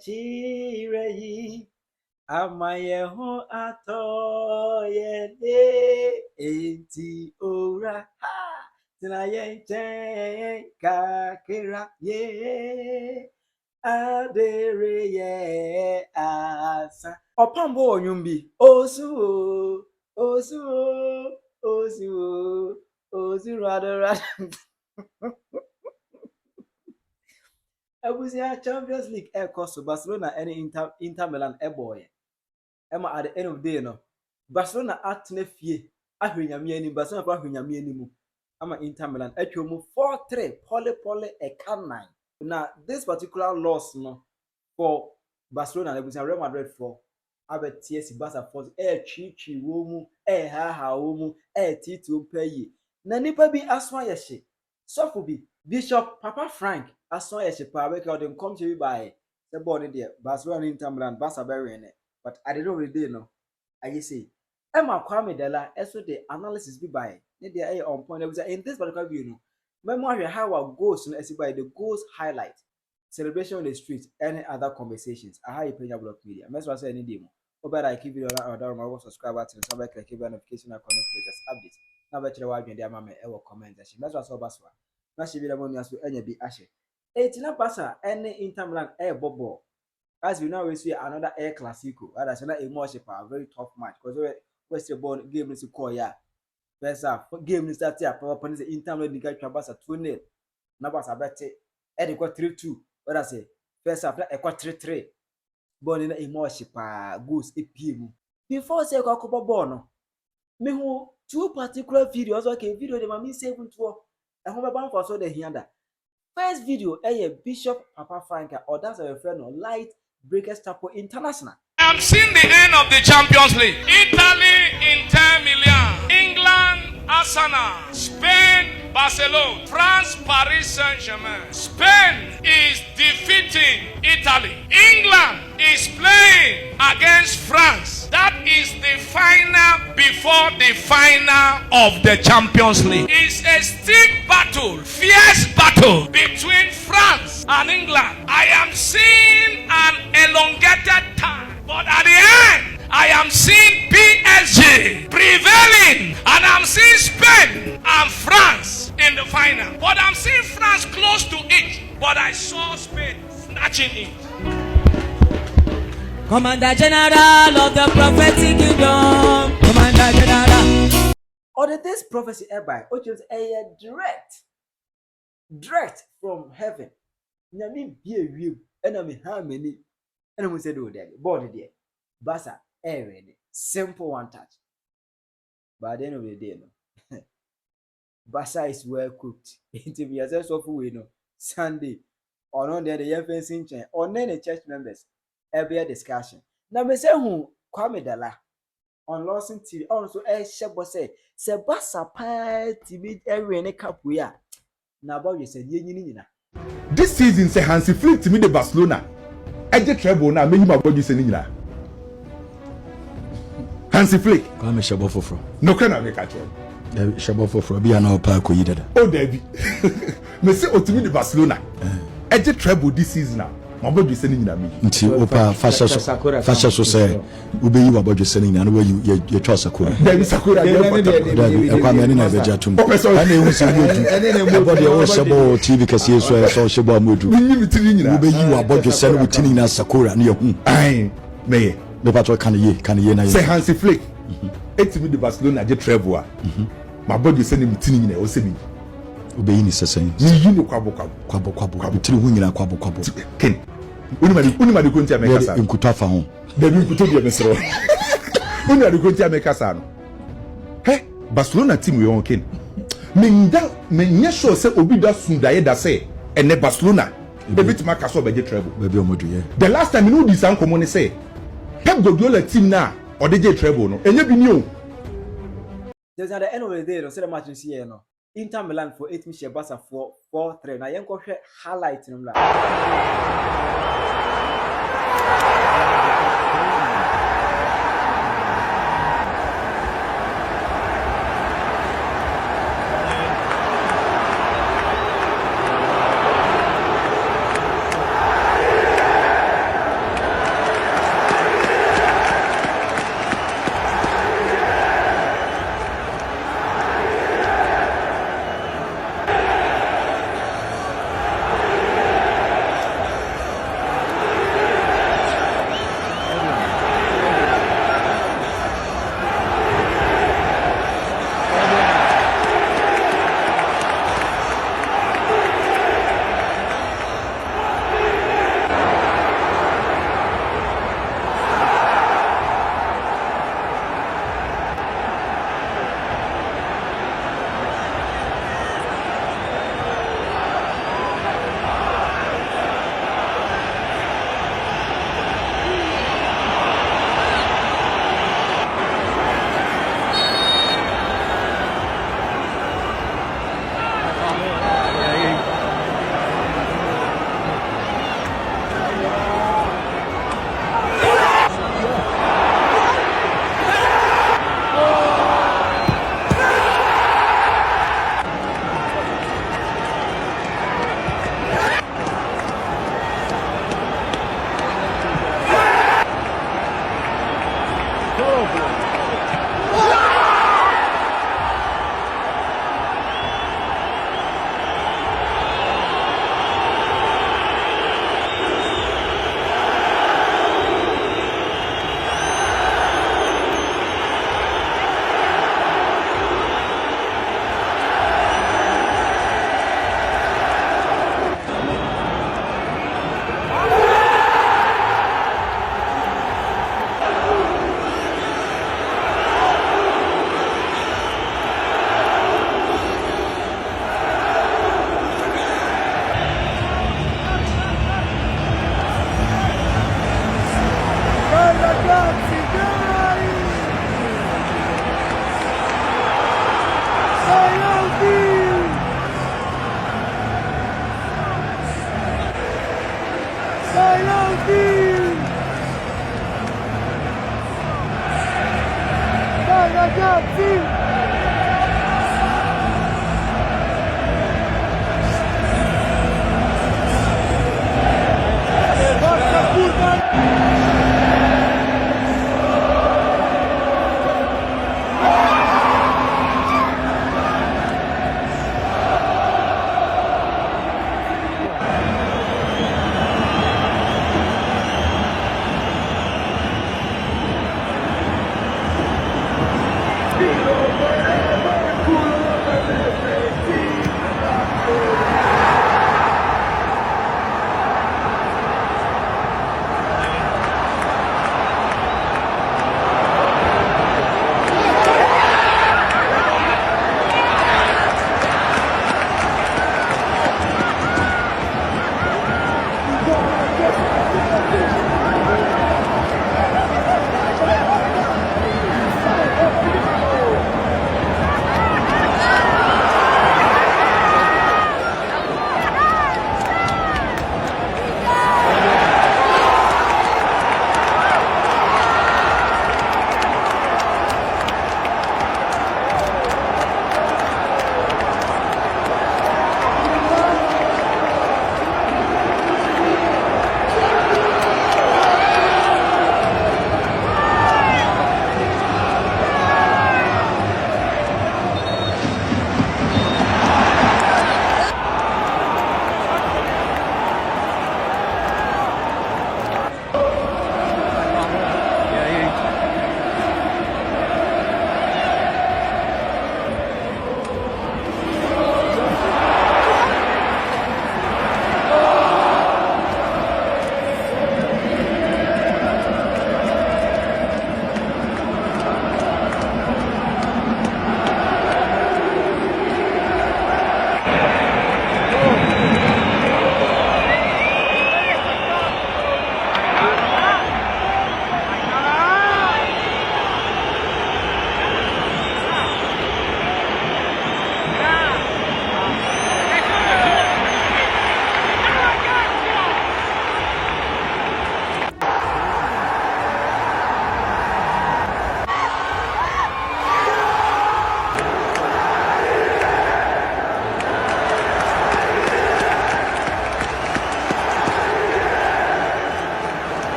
chire amaye ho atoye de enti ora ha tina yen kakira ye adere ye asa opambo onyumbi osu rada Abusia Champions League cost Barcelona and Inter Milan boy. Emma at the end of the day no. Barcelona at nefie ahwenyame ani Barcelona kwa ahwenyame ani mu. Ama Inter Milan atwom 4-3 pole e can9. Now this particular loss no for Barcelona Abusia Real Madrid for abet tɛars Barca for chichi wo mu ha wo mu tito payi. Na nipa bi aso ayehye. Sofo bi Bishop Papa Frank aso ayehye pa we ka dem come to by the board there Barcelona Inter Milan Barca be win it. But at the end of the day no I say Emma Kwame Dela eso the analysis be by ne dey on point in this particular view no memory how our goals no by the goals highlight celebration on the street any other conversations how you Penyah block media mess was any demo over I keep video or my subscribe button so I click the notification icon just update na be kire wa dwen dey ama me e wo comment section mess was over so na she be the money aso enya bi ahye etina pasa any Inter Milan bobo as we now we see another air classico that's another emotion a very tough match because we still born game is call ya first half game is start here proper is Inter Milan get Barca 2-0 na Barca bet e dey go 3-2 what I say first half e go 3-3 born in emotion goals epiem before say go ball no me who two particular videos okay video dem me save to e ho be ban for so the hianda first video Bishop Papa Frank or that's a friend no light breakers tapo international. I'm seeing the end of the Champions League. Italy, Inter Milan, England, Arsenal, Spain, Barcelona, France, Paris Saint-Germain. Spain is defeating Italy. England is playing against France. That is the final before the final of the Champions League. It's a stiff battle, fierce battle between France and England. I am seeing an elongated time. But at the end, I am seeing PSG prevailing, and I'm seeing Spain and France in the final. But I'm seeing France close to it. But I saw Spain snatching it. Commander General of the Prophetic Kingdom. Commander General. Or this prophecy by which is a direct from heaven. Nyame bie wiem enemy how many and we said, oh, there, board there. Barca, simple one touch. But at the end of the day, no. Barca is well cooked. It will be a sense of we know. Sunday, or on there, the fencing chain, or any church members, every discussion. Now, me say, who Kwame Dela on Lawson TV, also a shebo say, Barca pie TV every any cup we are. Now, Bob, you said, you this season, say Hansi Flick to me the Barcelona. I just travel now, make my body saying that. Hansi Flick. Come shabo foforo. No can I make a try. Shabo foforo be an opa ko yidada. Oh David. Me say o to me the Barcelona. I just travel this season now. My body saying that me. Nti opa fasha so say ube yi wa body saying na no you trust Sakura. David Sakura dey e kwa me na beja tum. Ana ehu se wodu. Body o shabo TV kase so shabo amodu. Ube yi wa body saying we tini na Sakura na yehu. Ai me patro kan ye na say Hansi Flick. Etimi the Barcelona je travel. My body saying me tini na o se me. Ube yi ni sesen. Ni yi no kwabo. Tiri hu nyina kwabo. Ken. Unima de konti America sa. Nkuto afa ho. David nkuto de mesro. Unima de konti America sa no. He, Barcelona team we on ken. Menya sure say obi da sundaye da say ene Barcelona. David maka so beje travel. Baby omodu ye. The last time you know this an common say Pep Guardiola team na or dey travel no. Enye bi ni o. There's at the end of the day, no say the match you see here no. Inter Milan for 8 Michel Barca for 4-3. Now you can highlight them like.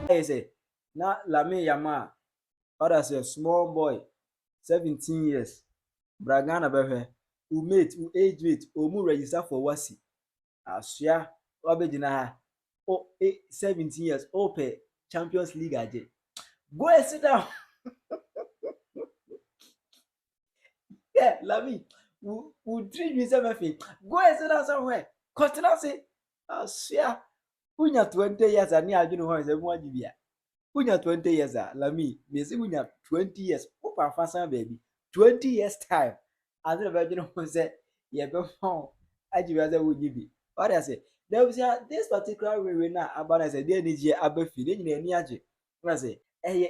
I say, now Lami Yama, others a small boy, 17 years, Bragana Bebe, who mate, who age mate, or more register for Wasi. Asia, Obedina, 17 years, open Champions League. Go and sit down. Yeah, Lami, who treat me something. Go and sit down somewhere. Continue say, Asia, Punya 20 years, and near you know how is everyone you Punya 20 years, Lami, Messi Punya 20 years, Opa Fasa baby, 20 years time. And then the virgin said, yeah, but I do as I would be. What I say, there was this particular way now about I said, dear Niger Abefi, then you Niaji. I say,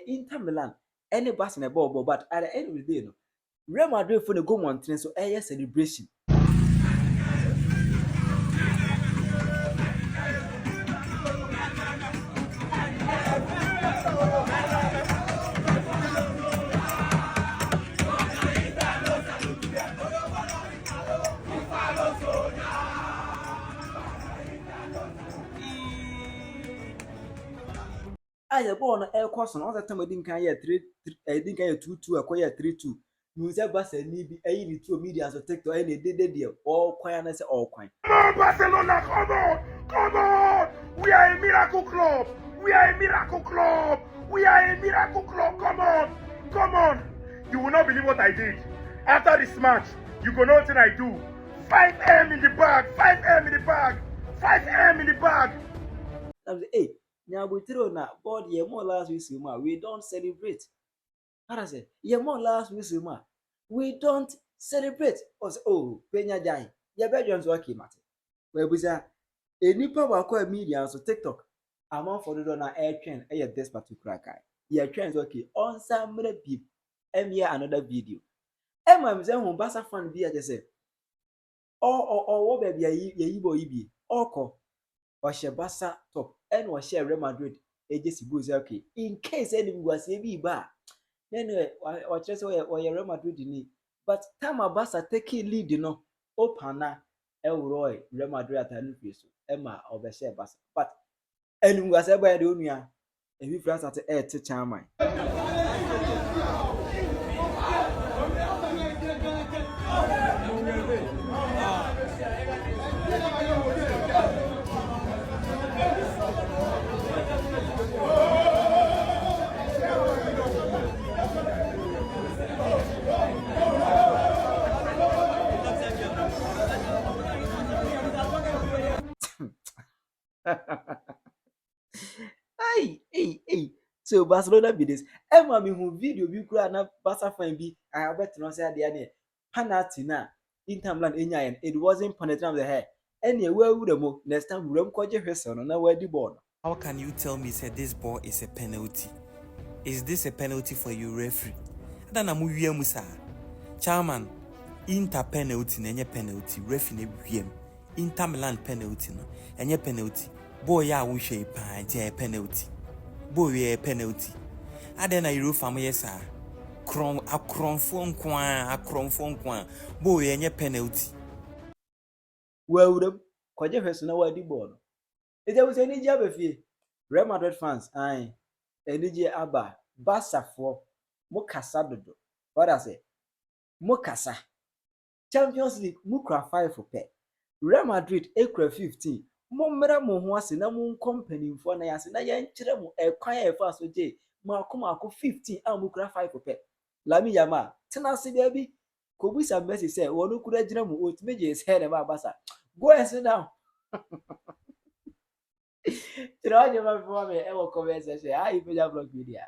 Inter Milan, any bus in a ball, but at the end of the day, no. Real Madrid for the go mountain, so celebration. I born air course on all the time I didn't carry 2-2, acquire 3-2. You say Barca need be a to media so take to any deal, all quietness, all quiet. Come on, Barcelona, come on! Come on! We are a miracle club! We are a miracle club! We are a miracle club! Come on! Come on! You will not believe what I did. After this match, you go know what I do. 5M in the bag! 5M in the bag! 5M in the bag! Hey, now we throw now, but yeah, more last week, we don't celebrate. How I say, yeah, more last week, we don't celebrate. Oh, Penyah dying. Yeah, Belgians working, Martin. Where we say, a nipper will call media so TikTok. I'm on for the donor air train, this particular guy. Yeah, trains okay. On some people, here another video. I'm saying, when Barca fan be, I just say, what baby, ye boy be, or share Barca top, and was share Real Madrid, agency goes okay. In case anyone was a be bar. Anyway, or just or Real Madrid in it. But time Barca taking lead, you know, Opana, El Roy, Real Madrid at an increase, Emma or share Barca. But anyone was ever a dunya, and we France at the air to charm. Hey. So Barcelona be this. Emma me who video be kura na Barca fan be. I bet no say there ne. Penalty na. Inter Milan enya it wasn't penetrating the hair. Anyway, we would mo next time we kwaje hwese no na wadi ball. How can you tell me say this ball is a penalty? Is this a penalty for you, referee? Adana mu wiem sa. Chairman, Inter penalty na enye penalty, referee na wiem. Inter Milan penalty no enye penalty. Boy ya wo hwe pa je penalty. Boy ya penalty. Adana you fam yesa. Akronfo nkwan. Boy enye penalty. We would kwaje hwese na wadi ball. It was any job of you. Real Madrid fans, aye. Any aba Barca for Mokasa dodo. What I say? Mokasa. Champions League mukra 5 for pay. Real Madrid ekra 15. Mo mera mo ho ase na mo company for na yase na yan kire mo ekwan e fa so je. Mako 15 a mukra 5 for pay. Lami Yama, tena se bia bi. Kobusa Messi say wonu kura gina mo otime is head about Barca. Go and sit down. Tira onde vai for me, eu vou começar a achar, aí Penyah vlog media.